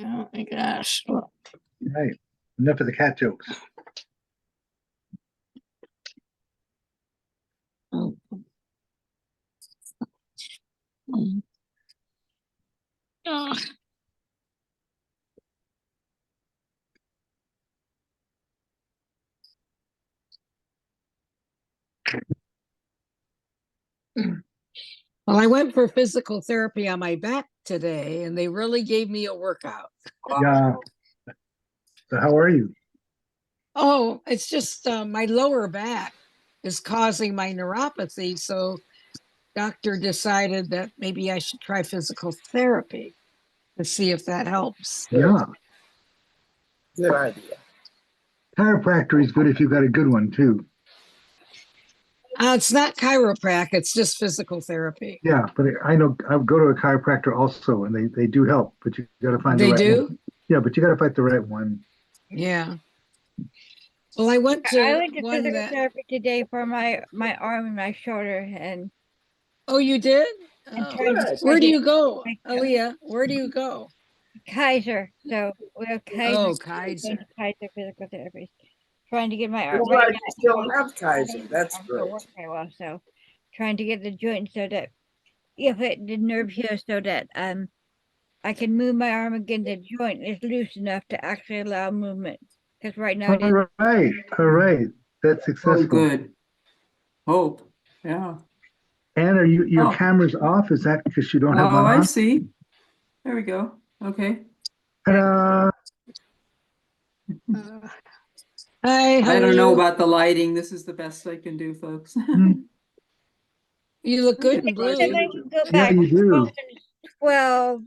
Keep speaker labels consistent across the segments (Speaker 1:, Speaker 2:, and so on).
Speaker 1: Oh my gosh.
Speaker 2: Right. Enough of the cat jokes.
Speaker 1: Oh. Oh. Well, I went for physical therapy on my back today, and they really gave me a workout.
Speaker 2: Yeah. So how are you?
Speaker 1: Oh, it's just my lower back is causing my neuropathy. So doctor decided that maybe I should try physical therapy to see if that helps.
Speaker 2: Yeah.
Speaker 3: Good idea.
Speaker 2: Chiropractor is good if you got a good one too.
Speaker 1: It's not chiropractic, it's just physical therapy.
Speaker 2: Yeah, but I know I would go to a chiropractor also, and they do help, but you got to find the
Speaker 1: They
Speaker 2: right
Speaker 1: do?
Speaker 2: one. Yeah, but you got to find the right one.
Speaker 1: Yeah. Well, I went to one
Speaker 4: physical
Speaker 1: that.
Speaker 4: therapy today for my arm and my shoulder, and
Speaker 1: Oh, you did?
Speaker 4: and
Speaker 1: Oh.
Speaker 4: trying to
Speaker 1: Where do
Speaker 4: get
Speaker 1: you go,
Speaker 4: my
Speaker 1: Aaliyah? Where do you go?
Speaker 4: Kaiser. So we have Kaiser.
Speaker 1: Oh,
Speaker 4: going to
Speaker 1: Kaiser.
Speaker 4: Kaiser physical therapy. Trying to get my arm
Speaker 3: Well,
Speaker 4: right
Speaker 3: glad
Speaker 4: now.
Speaker 3: you still have Kaiser. That's
Speaker 4: Arms don't
Speaker 3: great.
Speaker 4: work very well, so trying to get the joint so that if the nerve here so that I can move my arm again, the joint is loose enough to actually allow movement. Because right now it is.
Speaker 2: All right. That's
Speaker 5: Oh,
Speaker 2: successful.
Speaker 5: good. Hope. Yeah.
Speaker 2: And are your
Speaker 5: Oh.
Speaker 2: camera's off? Is that because you don't have
Speaker 5: Oh,
Speaker 2: one
Speaker 5: I
Speaker 2: on?
Speaker 5: see. There we go. Okay.
Speaker 2: Ta-da!
Speaker 1: Hi, how
Speaker 5: I
Speaker 1: are
Speaker 5: don't know
Speaker 1: you?
Speaker 5: about the lighting. This is the best I can do, folks.
Speaker 1: You look good in
Speaker 4: Then I
Speaker 1: blue.
Speaker 4: can go
Speaker 2: Yeah,
Speaker 4: back
Speaker 2: you
Speaker 4: to
Speaker 2: do.
Speaker 4: Romans 12,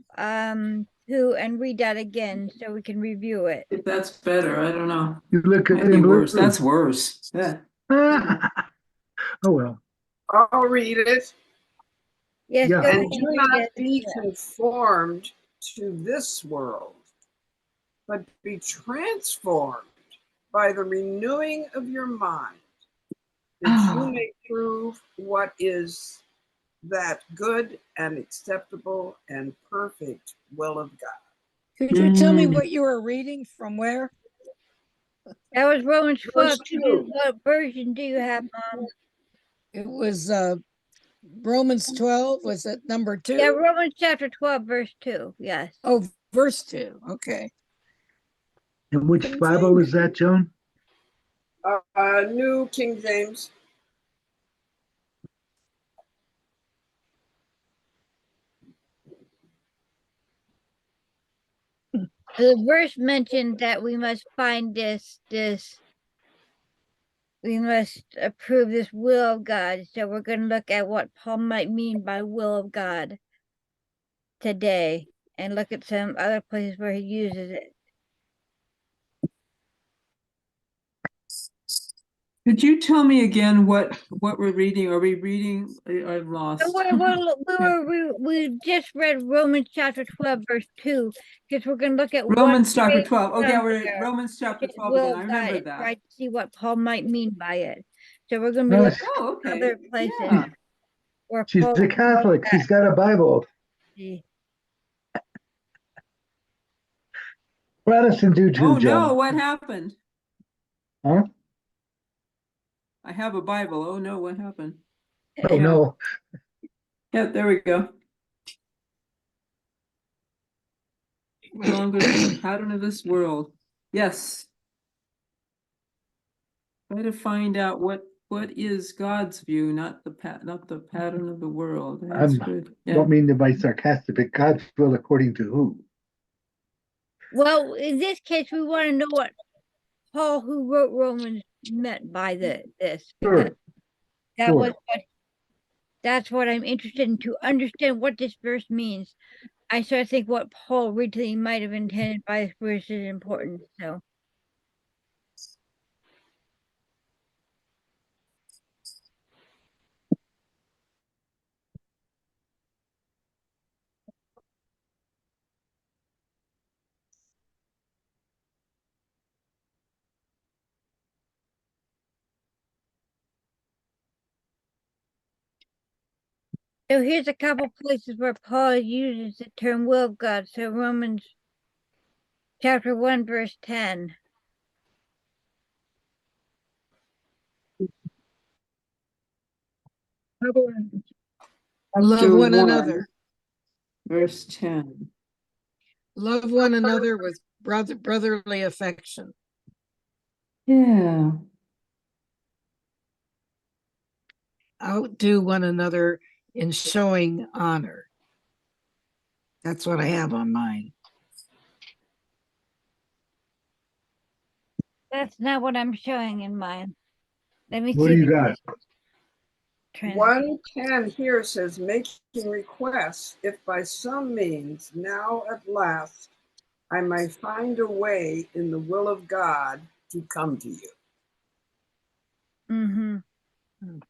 Speaker 4: 2, and read that again so we can review it.
Speaker 5: If that's better, I don't know.
Speaker 2: You look good
Speaker 5: Might be
Speaker 2: in blue.
Speaker 5: worse. That's worse. Yeah.
Speaker 2: Oh well.
Speaker 3: I'll read it.
Speaker 4: Yes,
Speaker 2: Yeah.
Speaker 4: go ahead
Speaker 3: And do
Speaker 4: and read
Speaker 3: not
Speaker 4: it.
Speaker 3: be conformed to this world, but be transformed by the renewing of your mind, that you may prove what is that good and acceptable and perfect will of God.
Speaker 1: Could you tell me what you were reading from where?
Speaker 4: That was Romans 12.
Speaker 3: Verse 2.
Speaker 4: What version do you have, Mom?
Speaker 1: It was Romans 12. Was it number 2?
Speaker 4: Yeah, Romans chapter 12, verse 2. Yes.
Speaker 1: Oh, verse 2. Okay.
Speaker 2: And which Bible is that, Joan?
Speaker 3: New King James.
Speaker 4: The verse mentioned that we must find we must approve this will of God. So we're going to look at what Paul might mean by will of God today and look at some other places where he uses it.
Speaker 5: Could you tell me again what we're reading? Are we reading? I've lost.
Speaker 4: So we just read Romans chapter 12, verse 2, because we're going to look at
Speaker 5: Romans chapter 12. Okay,
Speaker 4: down
Speaker 5: we're
Speaker 4: there,
Speaker 5: at Romans chapter
Speaker 4: which is
Speaker 5: 12
Speaker 4: will
Speaker 5: again.
Speaker 4: of
Speaker 5: I
Speaker 4: God,
Speaker 5: remember
Speaker 4: and
Speaker 5: that.
Speaker 4: try to see what Paul might mean by it. So we're going to be
Speaker 2: No,
Speaker 4: looking
Speaker 5: Oh,
Speaker 4: at
Speaker 5: okay.
Speaker 4: other places
Speaker 5: Yeah.
Speaker 4: where
Speaker 2: she's
Speaker 4: Paul
Speaker 2: a Catholic. She's got a Bible. Protestant do too,
Speaker 5: Oh
Speaker 2: Joan.
Speaker 5: no, what happened?
Speaker 2: Huh?
Speaker 5: I have a Bible. Oh no, what happened?
Speaker 2: Oh
Speaker 5: Yeah.
Speaker 2: no.
Speaker 5: Yeah, there we go. No longer the pattern of this world. Yes. Try to find out what is God's view, not the pattern of the world. That's good. Yeah.
Speaker 2: Don't mean to be sarcastic, but God's will according to who?
Speaker 4: Well, in this case, we want to know what Paul, who wrote Romans, meant by this.
Speaker 2: Sure.
Speaker 4: That's what I'm interested in, to understand what this verse means. I think what Paul originally might have intended by this verse is important. So. So here's a couple places where Paul uses the term will of God. So Romans Chapter 1, verse 10.
Speaker 1: Love
Speaker 5: Chapter
Speaker 1: one
Speaker 5: 1,
Speaker 1: another.
Speaker 5: verse 10.
Speaker 1: Love one another with brotherly affection.
Speaker 5: Yeah.
Speaker 1: Outdo one another in showing honor. That's what I have on mine.
Speaker 4: That's not what I'm showing in mine. Let me
Speaker 2: What
Speaker 4: see
Speaker 2: do you
Speaker 4: the
Speaker 2: got?
Speaker 4: translation.
Speaker 3: 110 here says, making requests, if by some means, now at last, I may find a way in the will of God to come to you.
Speaker 4: Mm-hmm.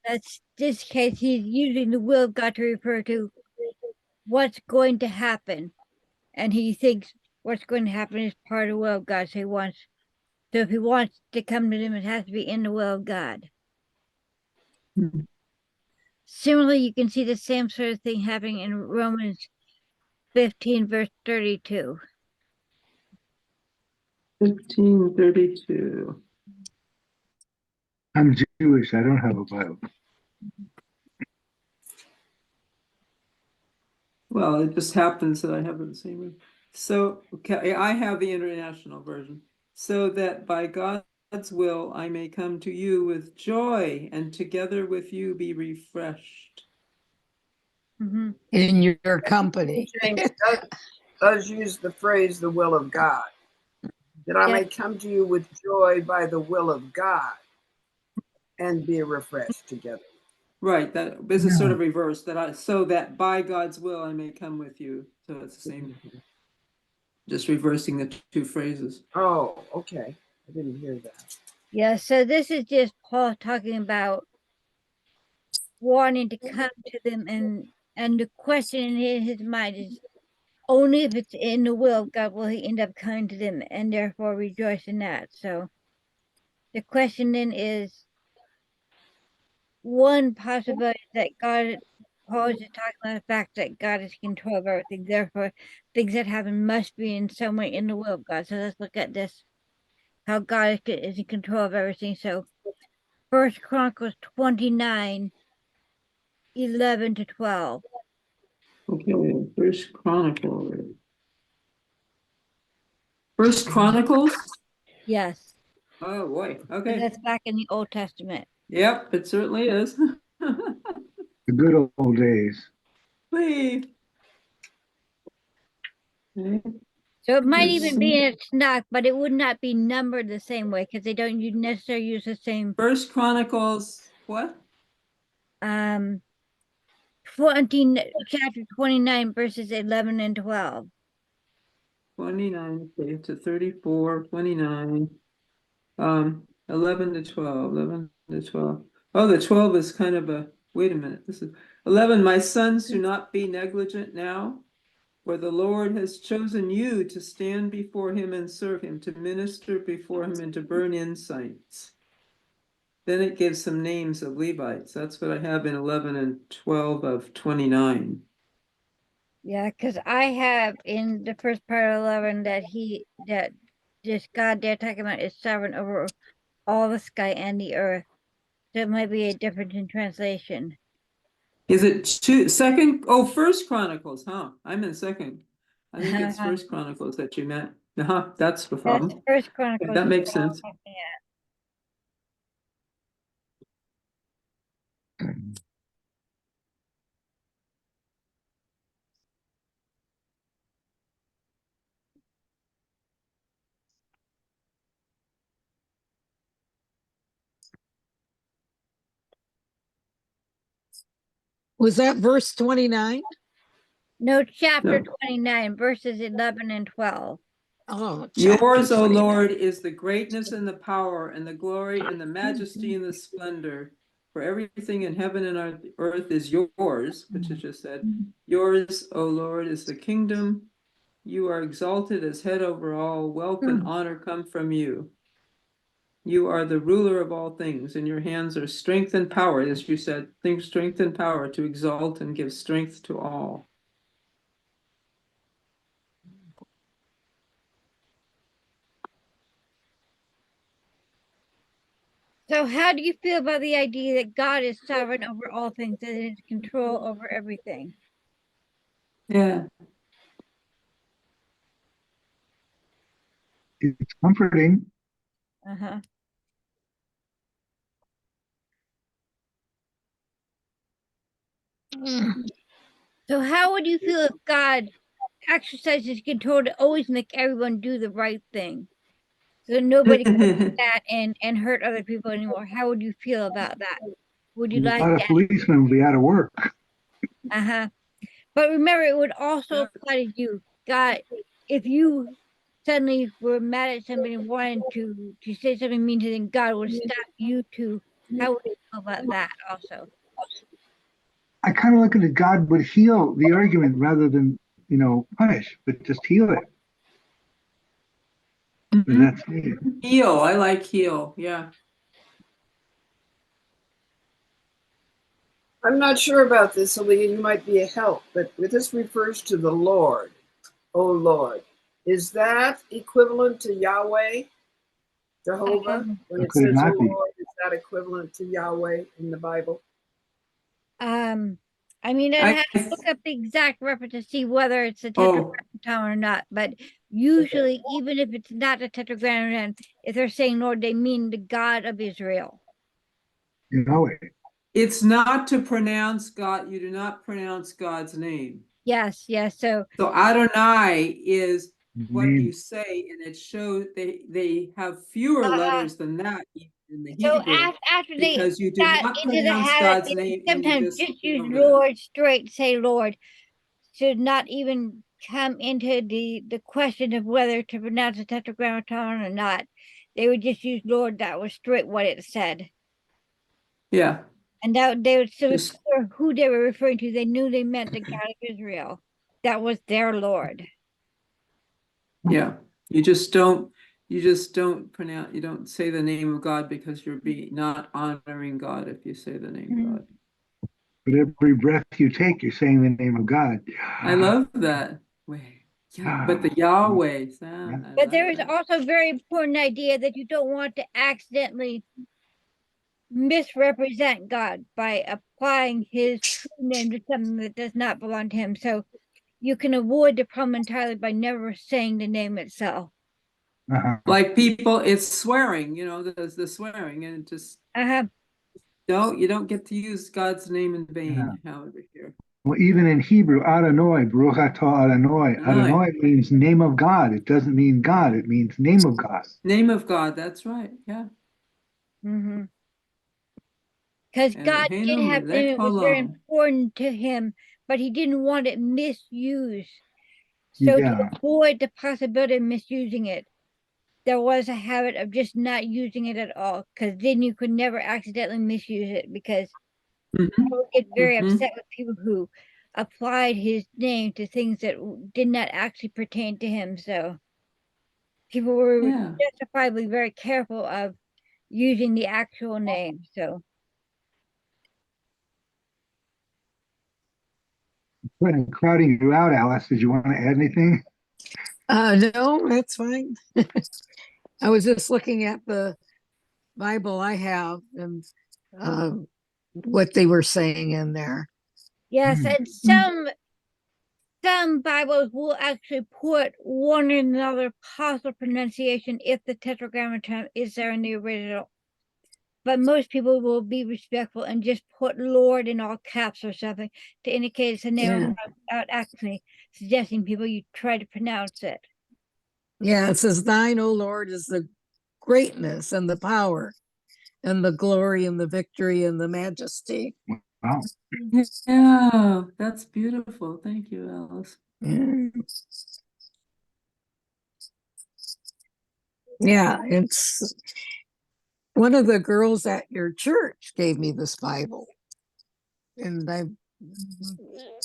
Speaker 4: That's this case, he's using the will of God to refer to what's going to happen. And he thinks what's going to happen is part of the will of God. So if he wants to come to them, it has to be in the will of God.
Speaker 5: Mhm.
Speaker 4: Similarly, you can see the same sort of thing happening in Romans 15, verse 32.
Speaker 5: 15:32.
Speaker 2: I'm Jewish. I don't have a Bible.
Speaker 5: Well, it just happens that I have it the same way. So, okay, I have the international version. So that by God's will I may come to you with joy and together with you be refreshed.
Speaker 4: Mm-hmm.
Speaker 1: In your company.
Speaker 3: James does use the phrase the will of God, that I
Speaker 4: Yes.
Speaker 3: may come to you with joy by the will of God and be refreshed together.
Speaker 5: Right, that is a sort of reverse so that by God's will I may come with you. So it's the same, just reversing the two phrases.
Speaker 3: Oh, okay. I didn't hear that.
Speaker 4: Yeah, so this is just Paul talking about wanting to come to them, and the question in his mind is only if it's in the will of God will he end up coming to them and therefore rejoice in that. So the question then is, one possibility that Paul is just talking about the fact that God is in control of everything, therefore things that happen must be in some way in the will of God. So let's look at this, how God is in control of everything. So 1 Chronicles 29, 11 to 12.
Speaker 5: Okay, First Chronicles. First Chronicles?
Speaker 4: Yes.
Speaker 5: Oh boy,
Speaker 4: So
Speaker 5: okay.
Speaker 4: that's back in the Old Testament.
Speaker 5: Yep, it certainly is.
Speaker 2: The good old days.
Speaker 5: Please. Okay.
Speaker 4: So it might
Speaker 5: Let's
Speaker 4: even be
Speaker 5: see.
Speaker 4: in a Tanakh, but it would not be numbered the same way because they don't necessarily use the same
Speaker 5: First Chronicles, what?
Speaker 4: chapter 29 verses 11 and 12.
Speaker 5: 29, okay, to 34, 29, 11 to 12, 11 to 12. Oh, the 12 is kind of a, wait a minute, this is 11. My sons, do not be negligent now, for the Lord has chosen you to stand before him and serve him, to minister before him and to burn incense. Then it gives some names of Levites. That's what I have in 11 and 12 of 29.
Speaker 4: Yeah, because I have in the first part of 11 that this God they're talking about is sovereign over all the sky and the earth. So it might be a difference in translation.
Speaker 5: Is it second? Oh, First Chronicles, huh? I'm in second. I think it's First Chronicles that you meant. That's the
Speaker 4: That's
Speaker 5: problem.
Speaker 4: First
Speaker 5: Okay,
Speaker 4: Chronicles.
Speaker 5: that makes sense.
Speaker 1: Was that verse 29?
Speaker 4: No, chapter
Speaker 5: No.
Speaker 4: 29, verses 11 and 12.
Speaker 1: Oh, chapter
Speaker 5: Yours, O
Speaker 1: 29.
Speaker 5: Lord, is the greatness and the power and the glory and the majesty and the splendor. For everything in heaven and earth is yours, which is just said. Yours, O Lord, is the kingdom. You are exalted as head over all. Wealth and honor come from you. You are the ruler of all things. In your hands are strength and power, as you said, things, strength and power to exalt and give strength to all.
Speaker 4: So how do you feel about the idea that God is sovereign over all things and in control over everything?
Speaker 5: Yeah.
Speaker 2: It's comforting.
Speaker 4: Uh-huh.
Speaker 1: Mm.
Speaker 4: So how would you feel if God exercises control to always make everyone do the right thing? So nobody can do that and hurt other people anymore. How would you feel about that? Would
Speaker 2: A
Speaker 4: you like
Speaker 2: lot of
Speaker 4: that?
Speaker 2: policemen will be out of work.
Speaker 4: Uh-huh. But remember, it would also apply to you. God, if you suddenly were mad at somebody and wanted to say something mean to them, God would stop you too. How would you feel about that also?
Speaker 2: I kind of look at it, God would heal the argument rather than, punish, but just heal it.
Speaker 5: Mhm.
Speaker 2: That's me.
Speaker 5: Heal. I like heal. Yeah.
Speaker 3: I'm not sure about this, Aaliyah. You might be a help, but this refers to the Lord. Oh Lord. Is that equivalent to Yahweh, Jehovah? When
Speaker 2: Or
Speaker 3: it
Speaker 2: could it
Speaker 3: says, oh
Speaker 2: not be?
Speaker 3: Lord, is that equivalent to Yahweh in the Bible?
Speaker 4: I mean, I'd
Speaker 5: I,
Speaker 4: have to look up the exact reference to see whether it's a
Speaker 5: oh,
Speaker 4: tetragrammaton or not. But usually, even if it's not a tetragrammaton, if they're saying Lord, they mean the God of Israel.
Speaker 2: Yahweh.
Speaker 5: it's not to pronounce God. You do not pronounce God's name.
Speaker 4: Yes, yes. So
Speaker 5: So Adonai is what you
Speaker 2: Name.
Speaker 5: say, and it shows they have fewer
Speaker 4: uh,
Speaker 5: letters than that in the
Speaker 4: so
Speaker 5: Hebrew
Speaker 4: after they
Speaker 5: because you do
Speaker 4: got
Speaker 5: not
Speaker 4: into the
Speaker 5: pronounce
Speaker 4: habit,
Speaker 5: God's
Speaker 4: they would
Speaker 5: name and you
Speaker 4: sometimes
Speaker 5: just
Speaker 4: just
Speaker 5: say
Speaker 4: use
Speaker 5: over
Speaker 4: Lord straight, say Lord, should not even come into the question of whether to pronounce a tetragrammaton or not. They would just use Lord. That was straight what it said.
Speaker 5: Yeah,
Speaker 4: And that they would so
Speaker 5: just
Speaker 4: clear who they were referring to. They knew they meant the God of Israel. That was their Lord.
Speaker 5: yeah. You just don't pronounce you don't say the name of God because you're not honoring God if you say the name God.
Speaker 2: But every breath you take, you're saying the name of God.
Speaker 5: I love that. Wait, yeah, but the Yahweh sound, I
Speaker 4: But there
Speaker 5: like
Speaker 4: is
Speaker 5: that.
Speaker 4: also a very important idea that you don't want to accidentally misrepresent God by applying his true name to something that does not belong to him. So you can avoid the problem entirely by never saying the name itself.
Speaker 5: Like people, it's swearing, there's the swearing, and just
Speaker 4: Uh-huh.
Speaker 5: you don't get to use God's name in
Speaker 2: Yeah.
Speaker 5: vain, however, here.
Speaker 2: Well, even in Hebrew, Adonai, Baruch atah Adonai.
Speaker 5: Adonai.
Speaker 2: Adonai means name of God. It doesn't mean God. It means name of God.
Speaker 5: Name of God, that's right, yeah.
Speaker 4: Mm-hmm. Because God did
Speaker 5: Eloheinu
Speaker 4: have
Speaker 5: melech
Speaker 4: name, it was very
Speaker 5: haolam.
Speaker 4: important to him, but he didn't want it misused. So to
Speaker 2: Yeah.
Speaker 4: avoid the possibility of misusing it, there was a habit of just not using it at all, because then you could never accidentally misuse it, because I would get very upset with people who applied his name to things that did not actually pertain to him. So people were
Speaker 5: Yeah,
Speaker 4: justifiably very careful of using the actual name. So
Speaker 2: Crowding you out, Alice. Did you want to add anything?
Speaker 1: No, that's fine. I was just looking at the Bible I have and what they were saying in there.
Speaker 4: yes,
Speaker 2: Hmm.
Speaker 4: and some Bibles will actually put one or another possible pronunciation if the tetragrammaton is there in the original. But most people will be respectful and just put Lord in all caps or something to indicate it's a name
Speaker 1: Yeah.
Speaker 4: without actually suggesting people you try to pronounce it.
Speaker 1: Yeah, it says, Thine, O Lord, is the greatness and the power and the glory and the victory and the majesty.
Speaker 2: Wow.
Speaker 5: yeah, that's beautiful. Thank you, Alice.
Speaker 1: Yeah, yeah, it's one of the girls at your church gave me this Bible. And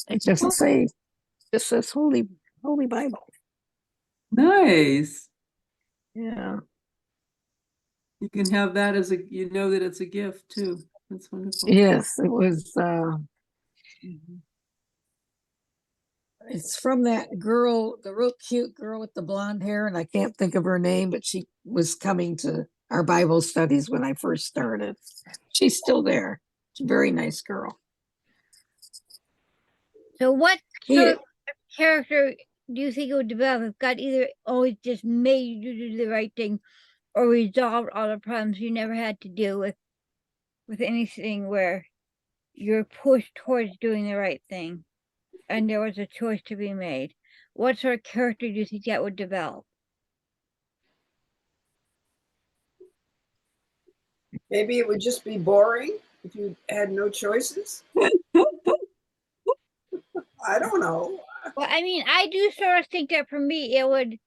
Speaker 1: it doesn't say, it just says Holy Bible.
Speaker 5: Nice.
Speaker 1: Yeah.
Speaker 5: You can have that as you know that it's a gift too. That's wonderful.
Speaker 1: Yes, it was it's from that girl, the real cute girl with the blonde hair, and I can't think of her name, but she was coming to our Bible studies when I first started. She's still there. She's a very nice girl.
Speaker 4: So what
Speaker 1: He-
Speaker 4: sort of character do you think it would develop if God either always just made you do the right thing or resolved all the problems you never had to deal with anything where you're pushed towards doing the right thing and there was a choice to be made? What sort of character do you think that would develop?
Speaker 3: Maybe it would just be boring if you had no choices. I don't know.
Speaker 4: Well, I mean, I do sort of think that for me, it would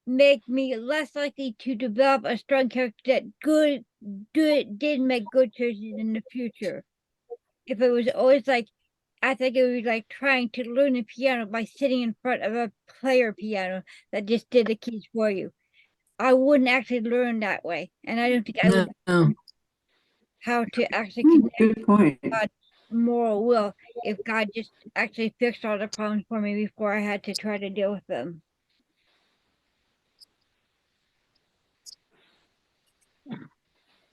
Speaker 4: make me less likely to develop a strong character that did make good choices in the future. If it was always like, I think it would be like trying to learn the piano by sitting in front of a player piano that just did the keys for you. I wouldn't actually learn that way, and I don't think I would
Speaker 1: No.
Speaker 4: how to actually connect
Speaker 5: Good point.
Speaker 4: God's moral will if God just actually fixed all the problems for me before I had to try to deal with them.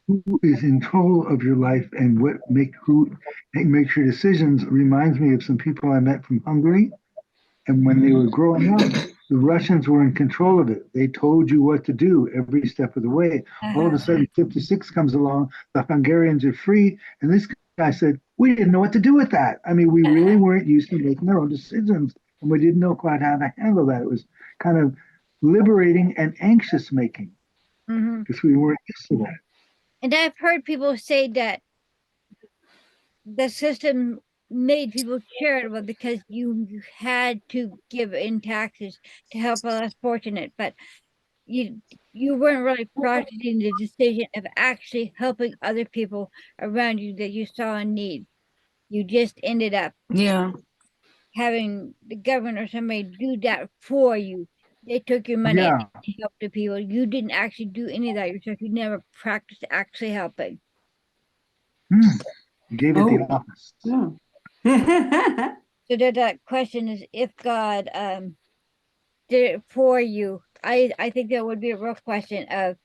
Speaker 2: Who is in control of your life and what makes your decisions reminds me of some people I met from Hungary. And when they were growing up, the Russians were in control of it. They told you what to do every step of the way. All of a sudden, 56 comes along, the Hungarians are free, and this guy said, we didn't know what to do with that. I mean, we really weren't used to making our own decisions, and we didn't know quite how to handle that. It was kind of liberating and anxious making because we weren't used to that.
Speaker 4: And I've heard people say that the system made people charitable because you had to give in taxes to help the less fortunate, but you weren't really processing the decision of actually helping other people around you that you saw in need. You just ended up
Speaker 1: Yeah.
Speaker 4: having the government or somebody do that for you. They took your money
Speaker 2: Yeah.
Speaker 4: and helped the people. You didn't actually do any of that yourself. You never practiced actually helping.
Speaker 2: You gave it the
Speaker 5: Oh.
Speaker 2: office.
Speaker 5: Yeah.
Speaker 4: So that question is if God did it for you. I think that would be a real question of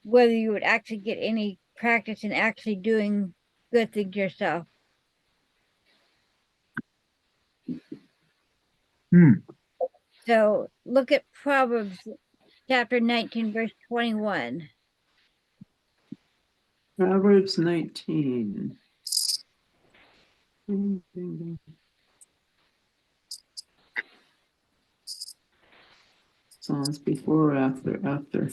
Speaker 4: whether you would actually get any practice in actually doing good things yourself. So look at Proverbs chapter 19, verse 21.
Speaker 5: Proverbs 19. Psalms before or after? After.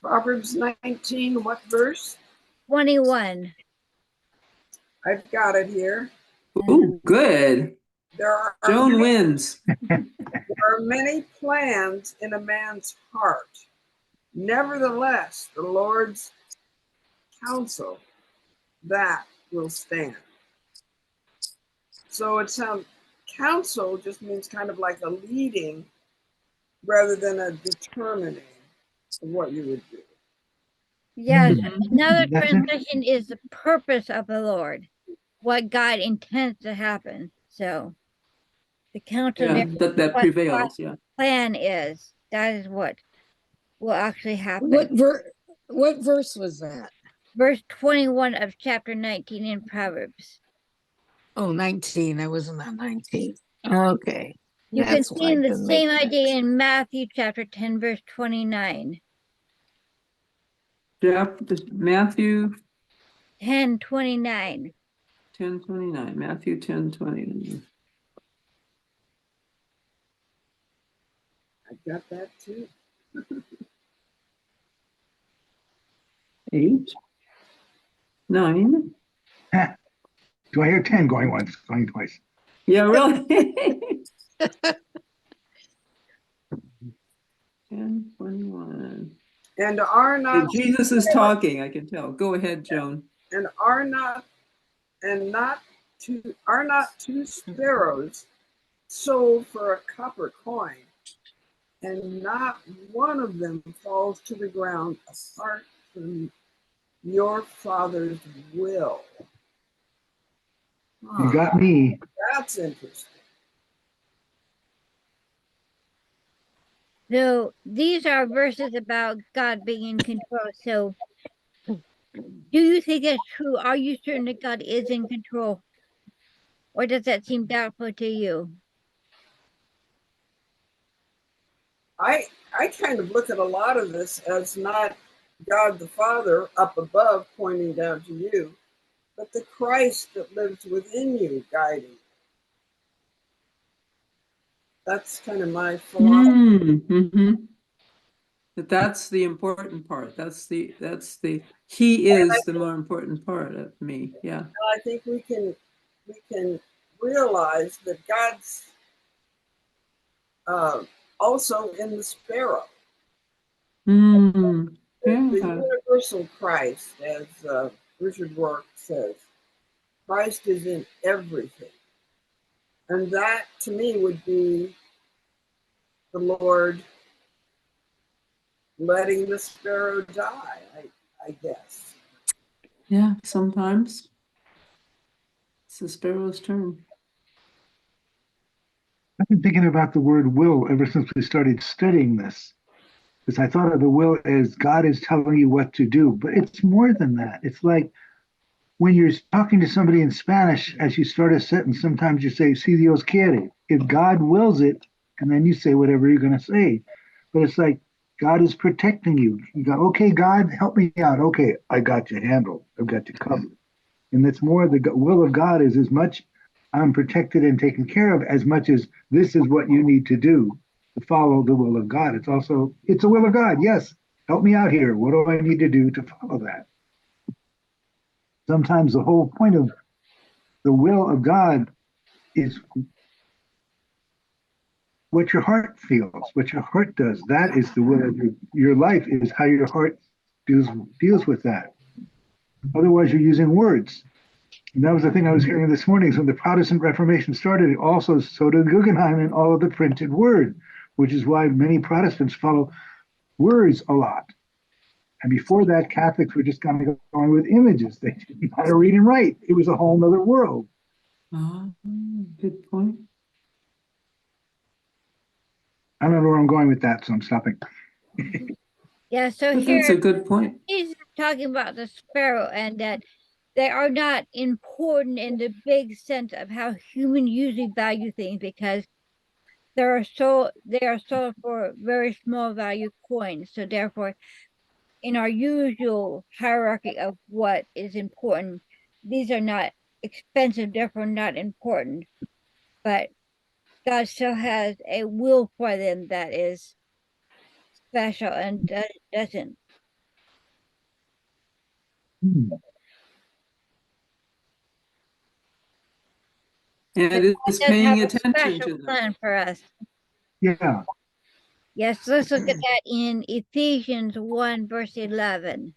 Speaker 3: Proverbs 19, what verse?
Speaker 4: 21.
Speaker 3: I've got it here.
Speaker 5: Oh, good. Joan wins.
Speaker 3: There are many plans in a man's heart. Nevertheless, the Lord's counsel, that will stand. So it sounds, counsel just means kind of like a leading rather than a determining of what you would do.
Speaker 4: Yes,
Speaker 5: Mm-hmm.
Speaker 4: another
Speaker 2: That's
Speaker 4: translation is the purpose of the Lord, what God intends to happen. So the counsel
Speaker 5: Yeah,
Speaker 4: there,
Speaker 5: that
Speaker 4: what
Speaker 5: prevails.
Speaker 4: God's
Speaker 5: Yeah.
Speaker 4: plan is, that is what will actually happen.
Speaker 1: What verse was that?
Speaker 4: Verse 21 of chapter 19 in Proverbs.
Speaker 1: Oh, 19. I wasn't on 19. Okay.
Speaker 4: You can
Speaker 1: That's
Speaker 4: see
Speaker 1: why it
Speaker 4: the
Speaker 1: doesn't
Speaker 4: same
Speaker 1: make
Speaker 4: idea
Speaker 1: sense.
Speaker 4: in Matthew chapter 10, verse 29.
Speaker 5: Matthew
Speaker 4: 10:29.
Speaker 5: 10:29. Matthew 10:29.
Speaker 3: I got that too.
Speaker 5: 8, 9.
Speaker 2: Do I hear 10 going once, going twice?
Speaker 5: Yeah, really. 10:21.
Speaker 3: And are not
Speaker 5: Jesus is talking, I can tell. Go ahead, Joan.
Speaker 3: and are not two sparrows sold for a copper coin, and not one of them falls to the ground apart from your Father's will.
Speaker 2: You got me.
Speaker 3: That's interesting.
Speaker 4: So these are verses about God being in control. So do you think that's true? Are you certain that God is in control? Or does that seem doubtful to you?
Speaker 3: I kind of look at a lot of this as not God the Father up above pointing down to you, but the Christ that lives within you guiding. That's kind of my philosophy.
Speaker 5: Mm-hmm. But that's the important part. He is the more important part of me. Yeah.
Speaker 3: I think we can realize that God's also in the sparrow.
Speaker 5: Mm,
Speaker 3: The
Speaker 5: yeah.
Speaker 3: universal Christ, as Richard Rourke says, Christ is in everything. And that to me would be the Lord letting the sparrow die, I guess.
Speaker 5: Yeah. Sometimes it's the sparrow's turn.
Speaker 2: I've been thinking about the word will ever since we started studying this, because I thought of the will as God is telling you what to do, but it's more than that. It's like when you're talking to somebody in Spanish, as you start a sentence, sometimes you say, si Dios quiere, if God wills it, and then you say whatever you're going to say. But it's like God is protecting you. You go, okay, God, help me out. Okay, I got you handled. I've got you covered. And that's more the will of God is as much I'm protected and taken care of as much as this is what you need to do to follow the will of God. It's a will of God. Yes, help me out here. What do I need to do to follow that? Sometimes the whole point of the will of God is what your heart feels, what your heart does. That is the will of your life, is how your heart deals with that. Otherwise, you're using words. And that was the thing I was hearing this morning. So when the Protestant Reformation started, it also so did Guggenheim and all of the printed word, which is why many Protestants follow words a lot. And before that, Catholics were just kind of going with images. They didn't know how to read and write. It was a whole other world.
Speaker 5: Oh, good point.
Speaker 2: I don't know where I'm going with that, so I'm stopping.
Speaker 4: Yeah, so
Speaker 5: But that's
Speaker 4: here
Speaker 5: a good point.
Speaker 4: he's talking about the sparrow and that they are not important in the big sense of how humans usually value things because they are sold for very small value coins. So therefore, in our usual hierarchy of what is important, these are not expensive, therefore not important. But God still has a will for them that is special and doesn't.
Speaker 2: Hmm.
Speaker 5: And
Speaker 4: But
Speaker 5: it
Speaker 4: God
Speaker 5: is
Speaker 4: does have
Speaker 5: paying
Speaker 4: a
Speaker 5: attention
Speaker 4: special
Speaker 5: to them.
Speaker 4: plan for us.
Speaker 2: Yeah.
Speaker 4: Yes, let's look at that in Ephesians 1, verse 11.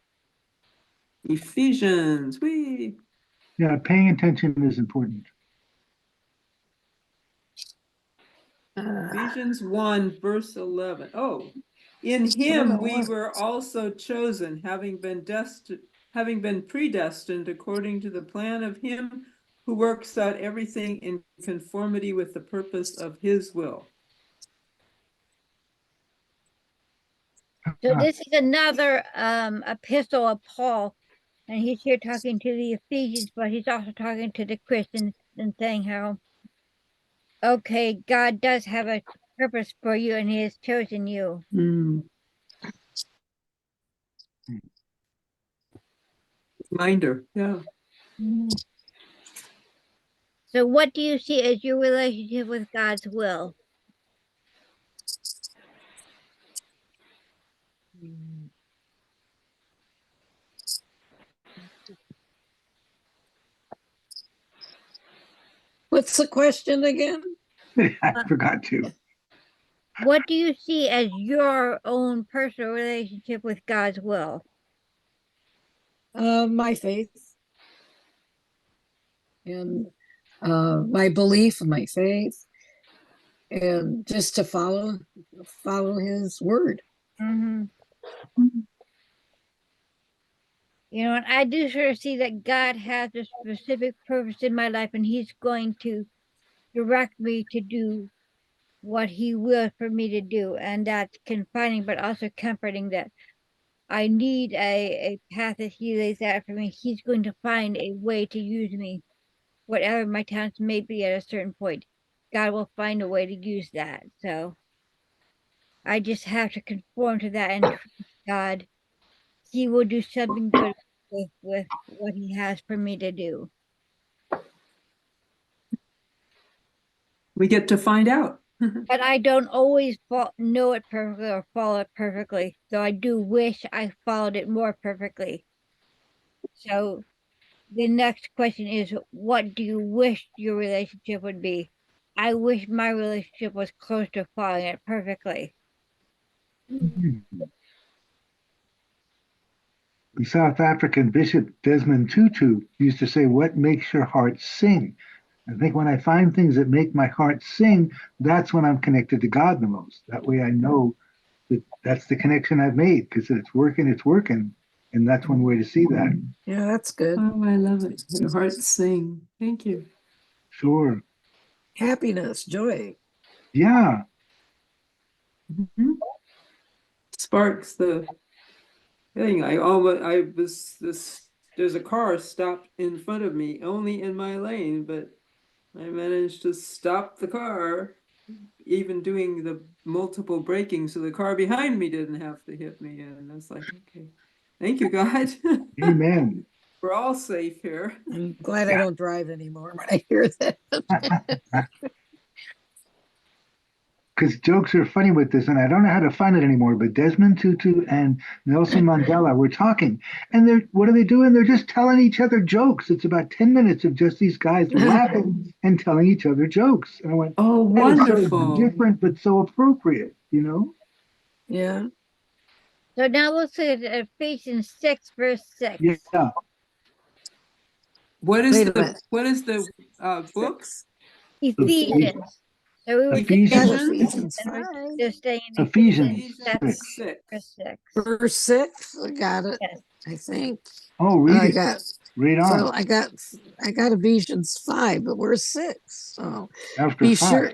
Speaker 5: Ephesians. We.
Speaker 2: Yeah. Paying attention is important.
Speaker 5: Ephesians 1, verse 11. Oh, in
Speaker 1: I don't know
Speaker 5: him we
Speaker 1: what.
Speaker 5: were also chosen, having been predestined according to the plan of him who works out everything in conformity with the purpose of his will.
Speaker 4: So this is another epistle of Paul, and he's here talking to the Ephesians, but he's also talking to the Christians and saying how, okay, God does have a purpose for you and he has chosen you.
Speaker 5: Mm. Reminder, yeah.
Speaker 4: Mhm. So what do you see as your relationship with God's will?
Speaker 1: What's the question again?
Speaker 2: I
Speaker 4: Uh,
Speaker 2: forgot to.
Speaker 4: What do you see as your own personal relationship with God's will?
Speaker 1: My faith and my belief and my faith, and just to follow His word.
Speaker 4: Mm-hmm. You know, and I do sort of see that God has a specific purpose in my life and he's going to direct me to do what he wills for me to do. And that's confining, but also comforting that I need a path that he lays out for me. He's going to find a way to use me, whatever my talents may be at a certain point. God will find a way to use that. So I just have to conform to that and trust God. He will do something good with what he has for me to do.
Speaker 5: We get to find out.
Speaker 4: But I don't always know it perfectly or follow it perfectly. So I do wish I followed it more perfectly. So the next question is, what do you wish your relationship would be? I wish my relationship was close to following it perfectly.
Speaker 2: The South African Bishop Desmond Tutu used to say, "What makes your heart sing?" I think when I find things that make my heart sing, that's when I'm connected to God the most. That way I know that that's the connection I've made because it's working. And that's one way to see that.
Speaker 1: Yeah, that's good.
Speaker 5: Oh, I love it. Your heart sing. Thank you.
Speaker 2: Sure.
Speaker 1: Happiness, joy.
Speaker 2: Yeah.
Speaker 5: Mhm. Sparks the thing. There's a car stopped in front of me, only in my lane, but I managed to stop the car, even doing the multiple braking, so the car behind me didn't have to hit me. And it's like, okay, thank you, God.
Speaker 2: Amen.
Speaker 5: We're all safe here.
Speaker 1: I'm glad I don't drive anymore when I hear that.
Speaker 2: Because jokes are funny with this, and I don't know how to find it anymore. But Desmond Tutu and Nelson Mandela were talking, and what are they doing? They're just telling each other jokes. It's about 10 minutes of just these guys laughing and telling each other jokes. And I went,
Speaker 5: Oh,
Speaker 2: that is so
Speaker 5: wonderful.
Speaker 2: different, but so appropriate, you know?
Speaker 1: Yeah.
Speaker 4: So now let's look at Ephesians 6, verse 6.
Speaker 2: Yeah.
Speaker 5: What
Speaker 1: Wait a minute.
Speaker 5: book?
Speaker 4: Ephesians. So we were just
Speaker 1: Got
Speaker 2: Ephesians,
Speaker 1: Ephesians
Speaker 4: and we're
Speaker 1: 5.
Speaker 4: just saying
Speaker 2: Ephesians
Speaker 4: chapter
Speaker 2: 6.
Speaker 5: 6.
Speaker 4: verse 6.
Speaker 1: Verse 6. I got it.
Speaker 4: Yes.
Speaker 1: I think.
Speaker 2: Oh, read
Speaker 1: I
Speaker 2: it.
Speaker 1: got
Speaker 2: Read
Speaker 1: so
Speaker 2: on.
Speaker 1: I got Ephesians 5, but we're 6. So
Speaker 2: After
Speaker 1: be
Speaker 2: 5.
Speaker 1: sure.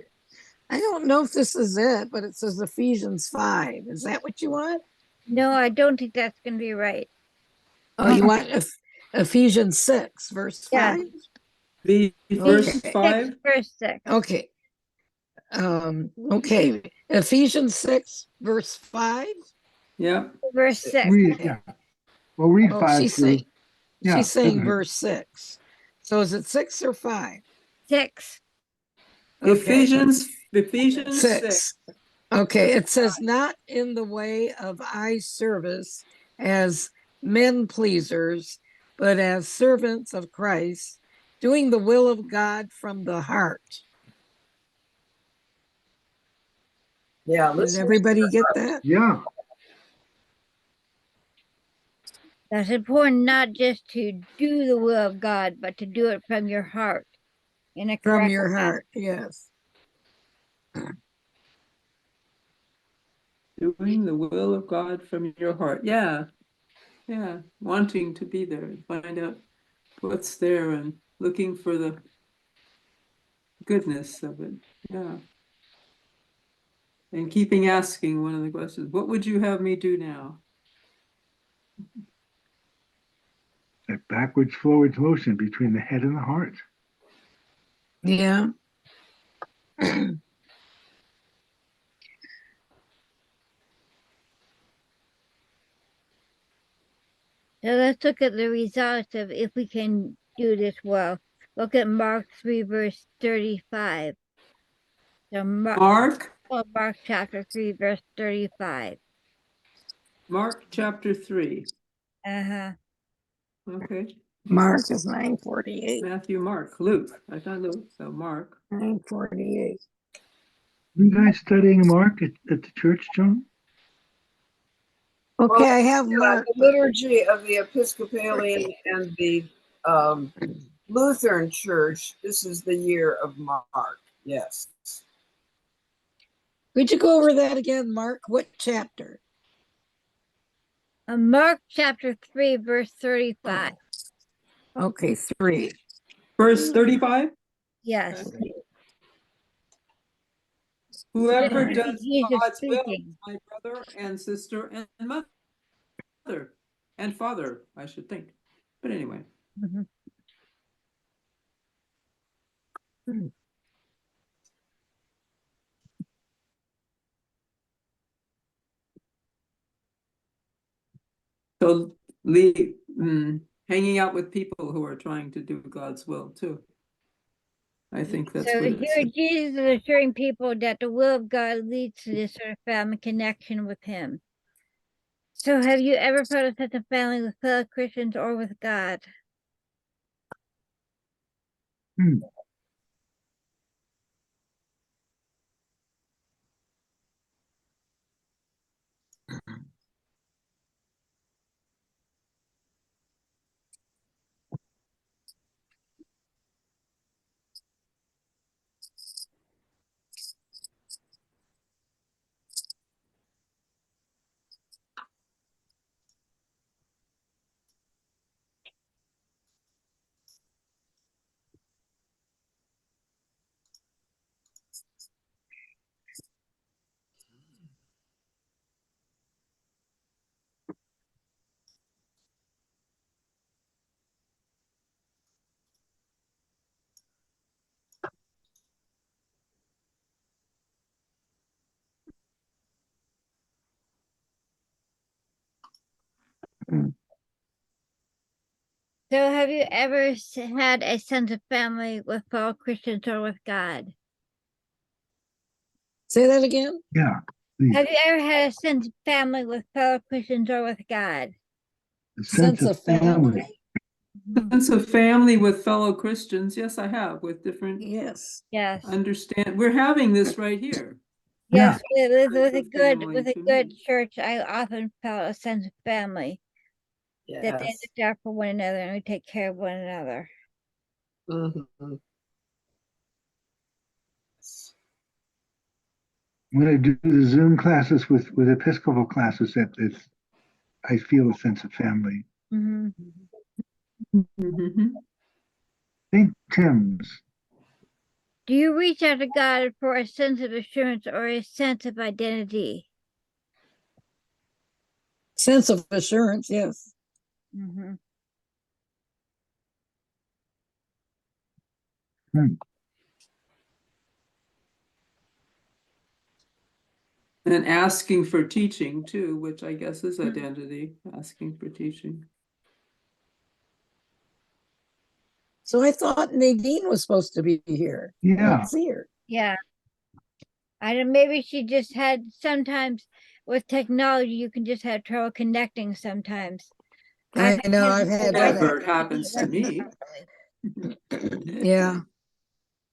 Speaker 1: I don't know if this is it, but it says Ephesians 5. Is that what you want?
Speaker 4: No, I don't think that's going to be right.
Speaker 1: Oh, you want Ephesians 6, verse
Speaker 4: Yeah.
Speaker 1: 5?
Speaker 5: The verse
Speaker 1: Okay.
Speaker 5: 5.
Speaker 4: 6, verse 6.
Speaker 1: Okay. Okay. Ephesians 6, verse 5.
Speaker 5: Yeah.
Speaker 4: Verse 6.
Speaker 2: Read it. Yeah. Well, read
Speaker 1: Oh,
Speaker 2: 5
Speaker 1: she's
Speaker 2: through.
Speaker 1: saying
Speaker 2: Yeah.
Speaker 1: she's saying
Speaker 2: doesn't hurt.
Speaker 1: verse 6. So is it 6 or 5?
Speaker 4: 6.
Speaker 1: Okay.
Speaker 5: Ephesians 6.
Speaker 1: 6. Okay. It says, not in the way of eye service as men pleasers, but as servants of Christ, doing the will of God from the heart.
Speaker 3: Yeah,
Speaker 1: Did
Speaker 3: listen.
Speaker 1: everybody get that?
Speaker 2: Yeah.
Speaker 4: That's important not just to do the will of God, but to do it from your heart in a
Speaker 1: From
Speaker 4: correct
Speaker 1: your heart. Yes.
Speaker 5: Doing the will of God from your heart. Yeah. Yeah. Wanting to be there and find out what's there and looking for the goodness of it. Yeah. And keeping asking one of the questions, what would you have me do now?
Speaker 2: That backwards, forwards motion between the head and the heart.
Speaker 1: Yeah.
Speaker 4: So let's look at the results of if we can do this well. Look at Mark 3, verse 35. So
Speaker 5: Mark
Speaker 4: Mark chapter 3, verse 35.
Speaker 5: chapter 3.
Speaker 4: Uh-huh.
Speaker 5: Okay.
Speaker 1: Mark is 9:48.
Speaker 5: Matthew, Mark, Luke. I thought Luke, so Mark.
Speaker 1: 9:48.
Speaker 2: You guys studying Mark at the church, John?
Speaker 1: Okay, I have
Speaker 3: Yeah,
Speaker 1: Mark.
Speaker 3: the liturgy of the Episcopalian and the Lutheran Church. This is the year of Mark. Yes.
Speaker 1: Could you go over that again, Mark? What chapter?
Speaker 4: Mark chapter 3, verse 35.
Speaker 1: Okay, 3.
Speaker 5: Verse 35?
Speaker 4: Yes.
Speaker 5: Okay. Whoever
Speaker 4: This is
Speaker 5: does
Speaker 4: Jesus
Speaker 5: God's will is
Speaker 4: speaking.
Speaker 5: my brother and sister and mother and father, I should think. But anyway,
Speaker 4: Mhm.
Speaker 5: so hanging out with people who are trying to do God's will too. I think that's
Speaker 4: So
Speaker 5: what it
Speaker 4: here
Speaker 5: says.
Speaker 4: Jesus is assuring people that the will of God leads to this sort of family connection with him. So have you ever felt a sense of family with fellow Christians or with God?
Speaker 2: Hmm.
Speaker 4: So have you ever had a sense of family with fellow Christians or with God?
Speaker 1: Say that again.
Speaker 2: Yeah, please.
Speaker 4: Have you ever had a sense of family with fellow Christians or with God?
Speaker 2: A sense of family.
Speaker 4: Mhm.
Speaker 5: Sense of family with fellow Christians. Yes, I have with different
Speaker 1: Yes.
Speaker 4: Yes.
Speaker 5: understand. We're having this right here.
Speaker 4: Yes,
Speaker 2: Yeah.
Speaker 4: with
Speaker 5: Sense
Speaker 4: a
Speaker 5: of
Speaker 4: good
Speaker 5: family to
Speaker 4: good
Speaker 5: me.
Speaker 4: church, I often felt a sense of family that they
Speaker 3: Yes.
Speaker 4: look out for one another and we take care of one another.
Speaker 3: Mhm.
Speaker 2: When I do the Zoom classes with Episcopal classes, it's I feel a sense of family.
Speaker 4: Hmm.
Speaker 5: Mhm.
Speaker 2: St. Tim's.
Speaker 4: Do you reach out to God for a sense of assurance or a sense of identity?
Speaker 1: Sense of assurance, yes.
Speaker 4: Hmm.
Speaker 2: Hmm.
Speaker 5: And asking for teaching too, which I guess is identity, asking for teaching.
Speaker 1: So I thought Nadine was supposed to be here. I
Speaker 2: Yeah.
Speaker 1: don't see her.
Speaker 4: Yeah. I don't, maybe she just had sometimes with technology, you can just have trouble connecting sometimes.
Speaker 1: I know,
Speaker 4: had
Speaker 1: I've had
Speaker 4: Wi-Fi
Speaker 5: Whatever
Speaker 1: that.
Speaker 5: it happens to
Speaker 4: working
Speaker 5: me.
Speaker 4: properly.
Speaker 1: Yeah,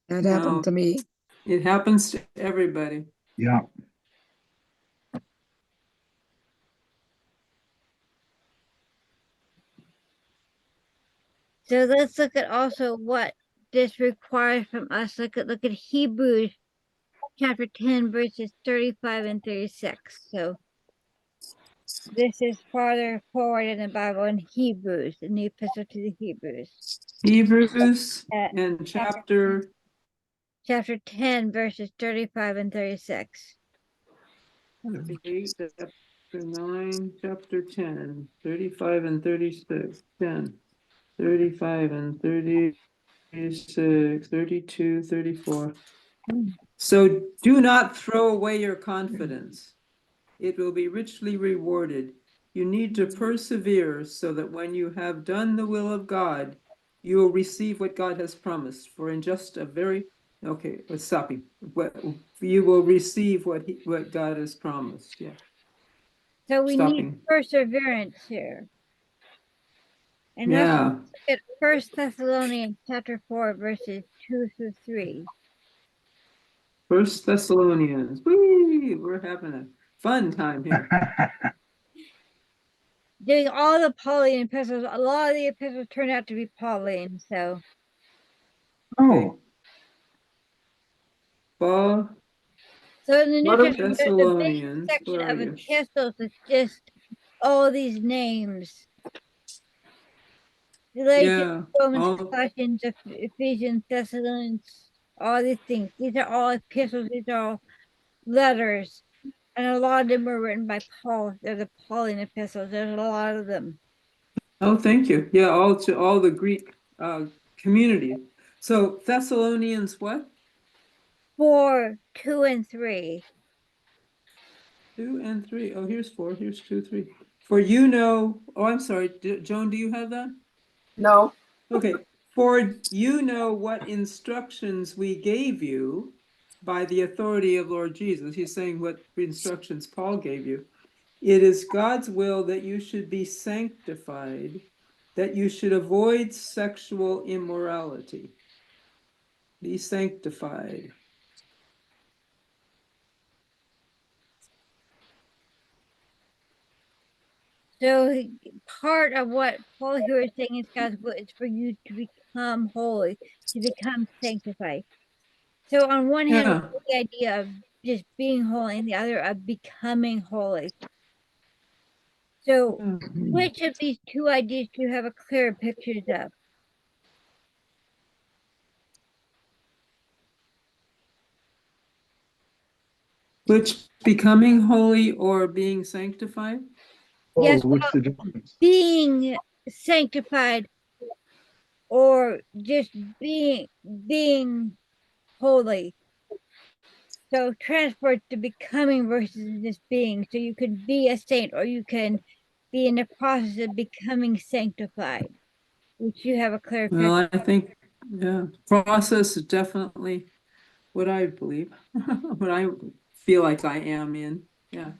Speaker 1: that happened
Speaker 5: No,
Speaker 1: to me.
Speaker 5: it happens to everybody.
Speaker 2: Yeah.
Speaker 4: So let's look at also what this requires from us. Look at Hebrews chapter 10, verses 35 and 36. So this is farther forward in the Bible in Hebrews, in the epistle to the Hebrews.
Speaker 5: Hebrews and
Speaker 4: Chapter
Speaker 5: chapter
Speaker 4: 10, verses 35 and 36.
Speaker 5: 8, chapter 9, chapter 10, 35 and 36, 10, 35 and 36, 32, 34. So do not throw away your confidence. It will be richly rewarded. You need to persevere so that when you have done the will of God, you will receive what God has promised. For in just a very okay, let's stop you. What you will receive what God has promised. Yeah,
Speaker 4: So we need
Speaker 5: stopping.
Speaker 4: perseverance here. And let's
Speaker 5: Yeah,
Speaker 4: look at First Thessalonians chapter 4, verses 2 through 3.
Speaker 5: First Thessalonians. Whee! We're having a fun time here.
Speaker 4: Doing all the Pauline epistles, a lot of the epistles turn out to be Pauline. So
Speaker 5: Okay.
Speaker 2: Oh,
Speaker 5: Paul,
Speaker 4: so in the New
Speaker 5: lot of
Speaker 4: Testament, the main
Speaker 5: Thessalonians.
Speaker 4: section
Speaker 5: Where are
Speaker 4: of
Speaker 5: you?
Speaker 4: epistles is just all these names related
Speaker 5: Yeah,
Speaker 4: to Romans,
Speaker 5: all
Speaker 4: Colossians, Ephesians, Thessalonians, all these things. These are all epistles. These are all letters, and a lot of them were written by Paul. They're the Pauline epistles. There's a lot of them.
Speaker 5: Oh, thank you. Yeah, all to all the Greek community. So Thessalonians what?
Speaker 4: 4, 2, and 3.
Speaker 5: 2 and 3. Oh, here's 4. Here's 2, 3. For you know, oh, I'm sorry. Joan, do you have that?
Speaker 3: No,
Speaker 5: Okay. For you know what instructions we gave you by the authority of Lord Jesus. He's saying what instructions Paul gave you. It is God's will that you should be sanctified, that you should avoid sexual immorality. Be sanctified.
Speaker 4: So part of what Paul here is saying is God's will is for you to become holy, to become sanctified. So on one hand, we
Speaker 5: Yeah.
Speaker 4: have the idea of just being holy, and the other of becoming holy. So which of these two ideas do you have a clearer picture of?
Speaker 5: Which becoming holy or being sanctified?
Speaker 2: Oh,
Speaker 4: Yes,
Speaker 2: what's the difference?
Speaker 4: being sanctified or just being holy. So transport to becoming versus just being. So you can be a saint or you can be in the process of becoming sanctified, which you have a clear picture.
Speaker 5: Well, I think, yeah, process is definitely what I believe, what I feel like I am in. Yeah.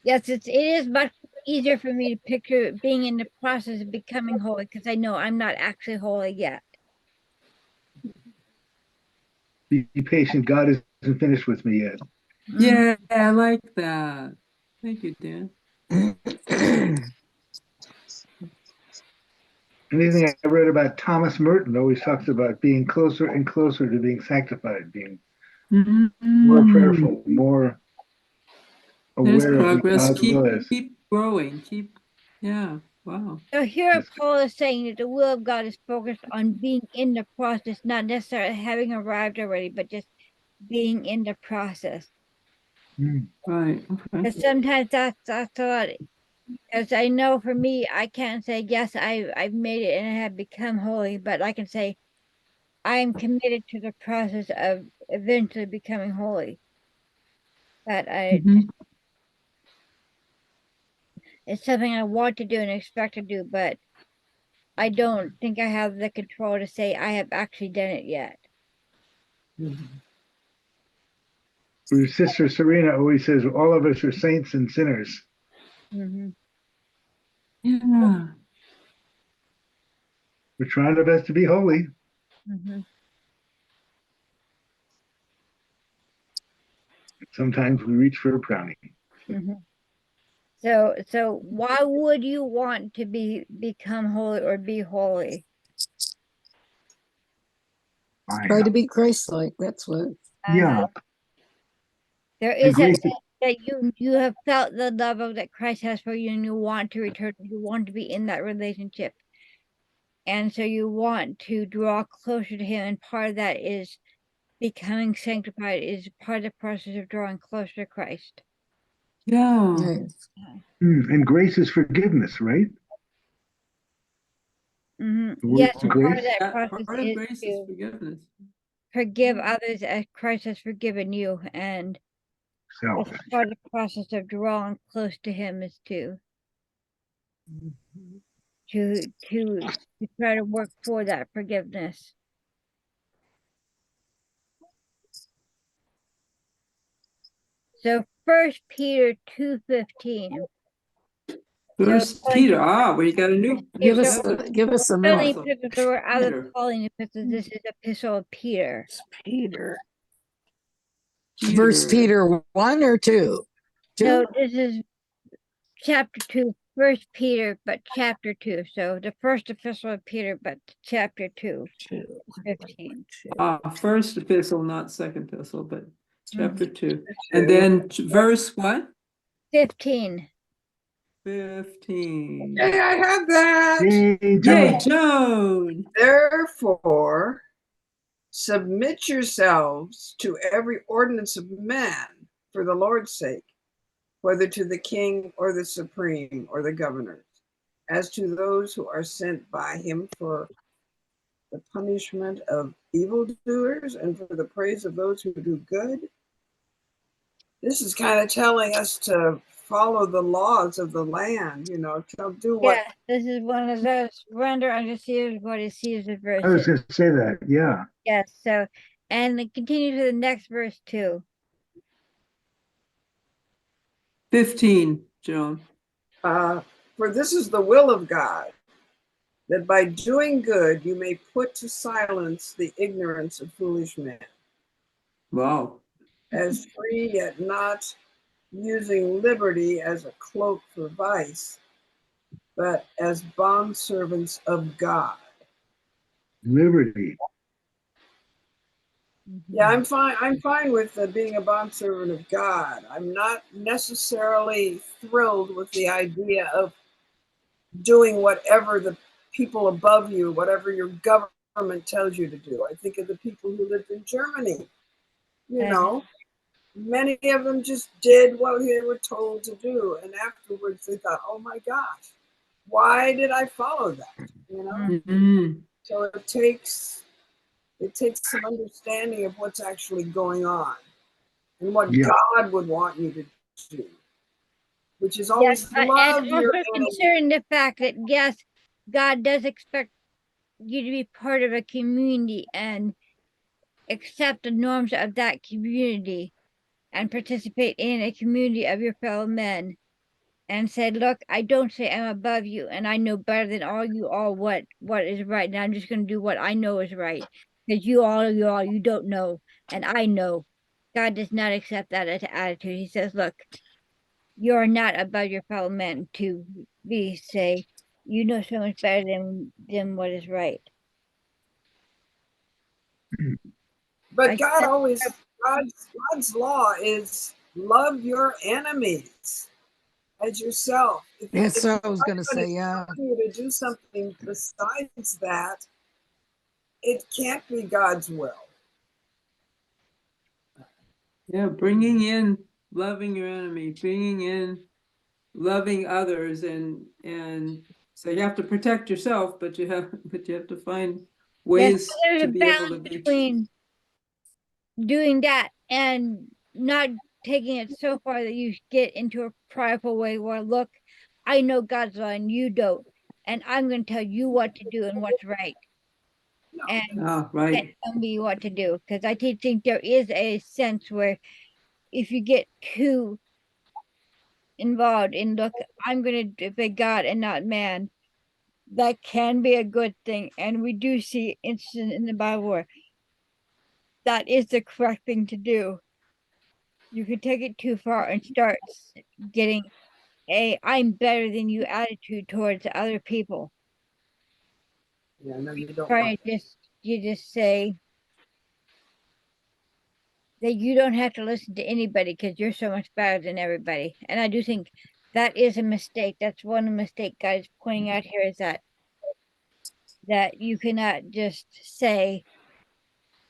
Speaker 4: Yes, it is much easier for me to picture being in the process of becoming holy because I know I'm not actually holy yet.
Speaker 2: Be patient. God isn't finished with me yet.
Speaker 5: Yeah, I like that. Thank you, Dan.
Speaker 2: Anything I read about Thomas Merton always talks about being closer and closer to being sanctified, being more prayerful, more
Speaker 5: There's
Speaker 2: aware of what
Speaker 5: progress.
Speaker 2: God's will is.
Speaker 5: Keep growing. Yeah. Wow.
Speaker 4: So here
Speaker 2: Yes.
Speaker 4: Paul is saying that the will of God is focused on being in the process, not necessarily having arrived already, but just being in the process.
Speaker 5: Right. Okay.
Speaker 4: But sometimes that's a lot. As I know for me, I can't say, yes, I've made it and I have become holy, but I can say I'm committed to the process of eventually becoming holy. That
Speaker 5: Mhm.
Speaker 4: it's something I want to do and expect to do, but I don't think I have the control to say I have actually done it yet.
Speaker 2: Your sister Serena always says all of us are saints and sinners.
Speaker 4: Mm-hmm.
Speaker 5: Yeah.
Speaker 2: We're trying our best to be holy.
Speaker 4: Mm-hmm.
Speaker 2: Sometimes we reach for a brownie.
Speaker 4: Mm-hmm. So why would you want to become holy or be holy?
Speaker 1: Try to be Christ-like. That's what.
Speaker 2: Yeah.
Speaker 4: There
Speaker 2: And
Speaker 4: is
Speaker 2: grace.
Speaker 4: that you have felt the love of that Christ has for you, and you want to return. You want to be in that relationship, and so you want to draw closer to Him. And part of that is becoming sanctified. Is part of the process of drawing closer to Christ.
Speaker 5: Yeah.
Speaker 1: Yes.
Speaker 2: And grace is forgiveness, right?
Speaker 4: Mm-hmm.
Speaker 2: The word
Speaker 4: Yes, part of
Speaker 2: grace.
Speaker 4: that
Speaker 5: Yeah,
Speaker 4: process
Speaker 5: part of
Speaker 4: is
Speaker 5: grace is
Speaker 4: to
Speaker 5: forgiveness.
Speaker 4: forgive others as Christ has forgiven you, and
Speaker 2: Self.
Speaker 4: that's part of the process of drawing close to Him is to try to work for that forgiveness. So First Peter 2:15.
Speaker 5: First Peter. We got a new.
Speaker 1: Give
Speaker 4: So
Speaker 1: us give us a
Speaker 4: Only
Speaker 1: minute.
Speaker 5: Apostle.
Speaker 4: epistles were out of
Speaker 5: Peter.
Speaker 4: Pauline epistles. This is Epistle of Peter.
Speaker 1: Peter. First Peter 1 or 2?
Speaker 4: No, this is chapter 2, First Peter, but chapter 2. So the first epistle of Peter, but chapter 2, 15.
Speaker 5: First epistle, not second epistle, but chapter 2. And
Speaker 3: Two.
Speaker 5: then verse what?
Speaker 4: 15.
Speaker 5: 15.
Speaker 3: Hey, I have that.
Speaker 2: Yay,
Speaker 5: Yay,
Speaker 2: Joan.
Speaker 5: Joan.
Speaker 3: Therefore, Submit yourselves to every ordinance of man for the Lord's sake, whether to the king or the supreme or the governors, as to those who are sent by him for the punishment of evildoers and for the praise of those who do good. This is kind of telling us to follow the laws of the land, to do what.
Speaker 4: Yeah, this is one of those render unto Caesar what is Caesar's
Speaker 2: I was
Speaker 4: verses.
Speaker 2: going to say that. Yeah.
Speaker 4: Yes, so, and then continue to the next verse too.
Speaker 5: 15, Joan.
Speaker 3: For this is the will of God, that by doing good you may put to silence the ignorance of foolish men,
Speaker 5: Wow.
Speaker 3: as free yet not using liberty as a cloak for vice, but as bondservants of God.
Speaker 2: Liberty.
Speaker 3: Yeah, I'm fine. I'm fine with being a bondservant of God. I'm not necessarily thrilled with the idea of doing whatever the people above you, whatever your government tells you to do. I think of the people who lived in Germany. Many of them just did what they were told to do, and afterwards they thought, "Oh my gosh, why did I follow that?"
Speaker 5: Mm-hmm.
Speaker 3: So it takes some understanding of what's actually going on and what
Speaker 2: Yeah.
Speaker 3: God would want you to do, which is
Speaker 4: Yes,
Speaker 3: always
Speaker 4: and
Speaker 3: love your
Speaker 4: also
Speaker 3: enemy.
Speaker 4: considering the fact that yes, God does expect you to be part of a community and accept the norms of that community and participate in a community of your fellow men and said, look, I don't say I'm above you and I know better than all what is right, and I'm just going to do what I know is right because you don't know and I know. God does not accept that as an attitude. He says, look, you're not above your fellow men to say you know so much better than what is right.
Speaker 3: But
Speaker 4: I
Speaker 3: God's law is love your enemies as yourself.
Speaker 1: That's
Speaker 3: If
Speaker 1: what I was going to
Speaker 3: somebody's
Speaker 1: say. Yeah.
Speaker 3: telling you to do something besides that, it can't be God's will.
Speaker 5: Yeah, bringing in loving your enemy, bringing in loving others, and so you have to protect yourself, but you have to find
Speaker 4: yes,
Speaker 5: ways
Speaker 4: there's
Speaker 5: to
Speaker 4: a
Speaker 5: be able to
Speaker 4: balance
Speaker 5: be.
Speaker 4: between doing that and not taking it so far that you get into a prideful way where, look, I know God's law and you don't, and I'm going to tell you what to do and what's right,
Speaker 3: No.
Speaker 4: and
Speaker 5: Ah,
Speaker 4: you can't
Speaker 5: right.
Speaker 4: tell me what to do. Because I did think there is a sense where if you get too involved in, look, I'm going to obey God and not man, that can be a good thing. And we do see instances in the Bible where that is the correct thing to do. You can take it too far and start getting a I'm better than you attitude towards other people.
Speaker 3: Yeah, no, you don't want
Speaker 4: Try to just say that you don't have to listen to anybody because you're so much better than everybody. And I do think that is a mistake. That's one mistake God is pointing out here, is that you cannot just say,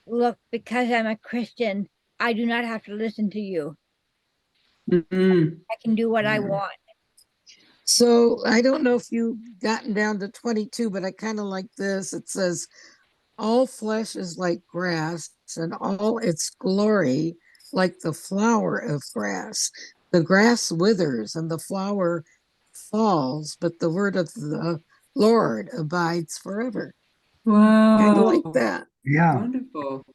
Speaker 4: look, because I'm a Christian, I do not have to listen to you.
Speaker 5: Mm-hmm.
Speaker 4: I can do what I want.
Speaker 1: So I don't know if you've gotten down to 22, but I kind of like this. It says, all flesh is like grass, and all its glory like the flower of grass. The grass withers and the flower falls, but the word of the Lord abides forever. Kind of like
Speaker 5: Wow,
Speaker 1: that.
Speaker 2: Yeah.
Speaker 5: wonderful.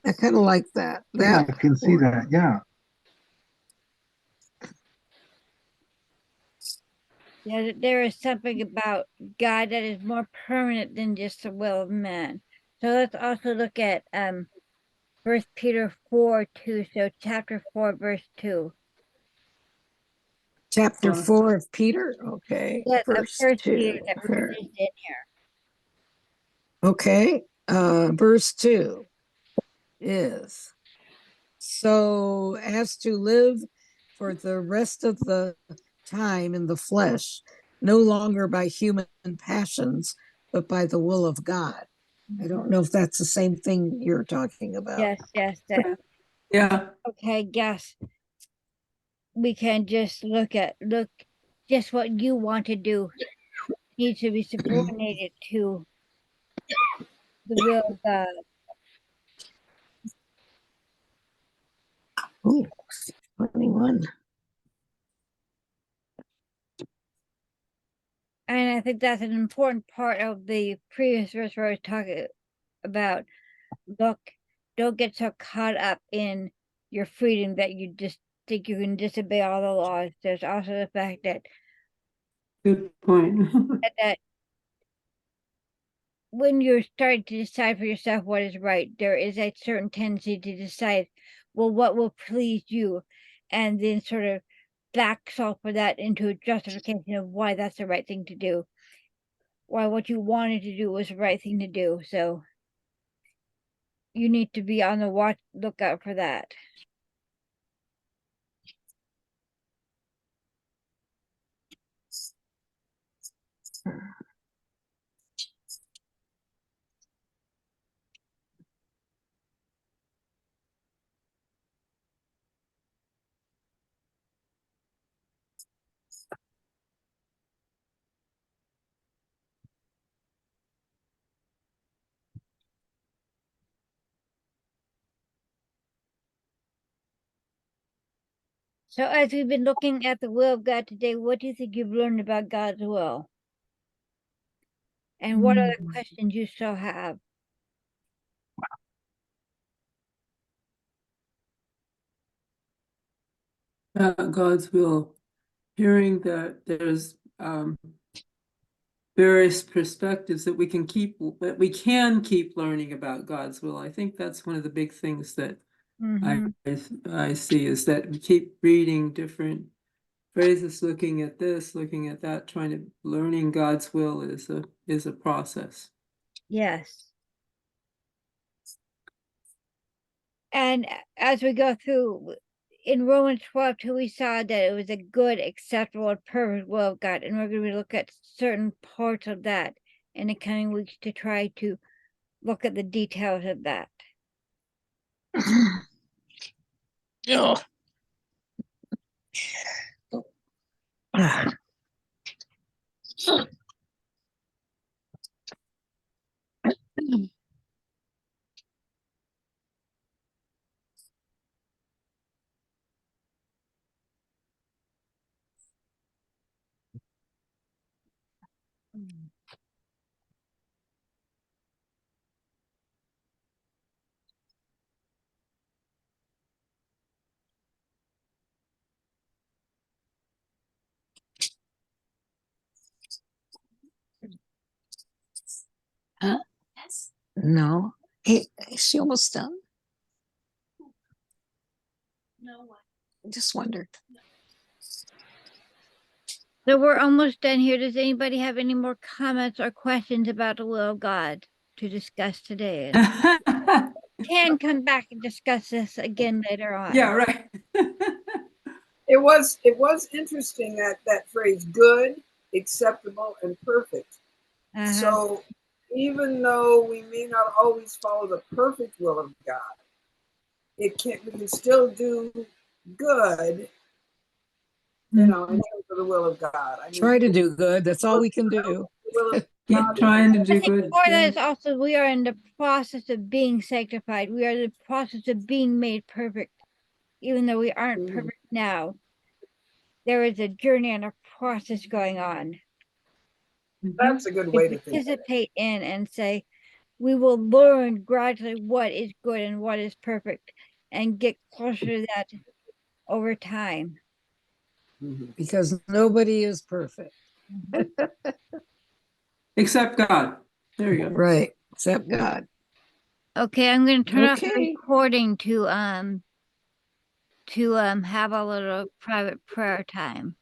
Speaker 1: I kind of like that.
Speaker 2: Yeah.
Speaker 1: That
Speaker 2: I can see that. Yeah.
Speaker 4: Yeah, there is something about God that is more permanent than just the will of man. So let's also look at 1 Peter 4:2. So chapter 4, verse 2.
Speaker 1: chapter
Speaker 5: Uh,
Speaker 1: 4 of Peter. Okay,
Speaker 4: Yes, of
Speaker 1: verse
Speaker 4: First Peter
Speaker 1: 2.
Speaker 4: that we were just in here.
Speaker 1: Okay, verse 2 is, so as to live for the rest of the time in the flesh, no longer by human passions, but by the will of God. I don't know if that's the same thing you're talking about.
Speaker 4: Yes, that
Speaker 5: Yeah.
Speaker 4: okay, yes. We can just look just what you want to do needs to be subordinated to the will of God.
Speaker 1: Ooh, 21.
Speaker 4: And I think that's an important part of the previous verse where I was talking about look, don't get so caught up in your freedom that you just think you can disobey all the laws. There's also the fact that
Speaker 5: Good point.
Speaker 4: that when you're starting to decide for yourself what is right, there is a certain tendency to decide, well, what will please you, and then sort of back solve for that into a justification of why that's the right thing to do, why what you wanted to do was the right thing to do. So you need to be on the lookout for that. So as we've been looking at the will of God today, what do you think you've learned about God's will? And what other questions you still have?
Speaker 5: God's will, hearing that there's various perspectives that we can keep learning about God's will. I think that's one of the big things that I see, is that we keep reading different phrases, looking at this, looking at that, learning God's will is a process.
Speaker 4: Yes. And as we go through in Romans 12, we saw that it was a good, acceptable, and perfect will of God. And we're going to look at certain parts of that in the coming weeks to try to look at the details of that.
Speaker 1: Oh. Yes. No. Hey, is she almost done? No. I just wondered.
Speaker 4: So we're almost done here. Does anybody have any more comments or questions about the will of God to discuss today? And can come back and discuss this again later on.
Speaker 5: Yeah, right.
Speaker 3: It was interesting that phrase, good, acceptable, and perfect. So even though we may not always follow the perfect will of God, we can still do good, in terms of the will of God. I mean,
Speaker 1: Try to do good. That's all we can do.
Speaker 5: Keep trying to do
Speaker 4: I think
Speaker 5: good.
Speaker 4: part of that is also we are in the process of being sanctified. We are in the process of being made perfect. Even though we aren't perfect now, there is a journey and a process going on.
Speaker 3: That's a good way to think.
Speaker 4: Participate in and say, we will learn gradually what is good and what is perfect and get closer to that over time.
Speaker 1: Because nobody is perfect.
Speaker 5: Except God. There you go.
Speaker 1: Right. Except God.
Speaker 4: Okay, I'm going to turn off the
Speaker 1: Okay.
Speaker 4: recording to have a little private prayer time.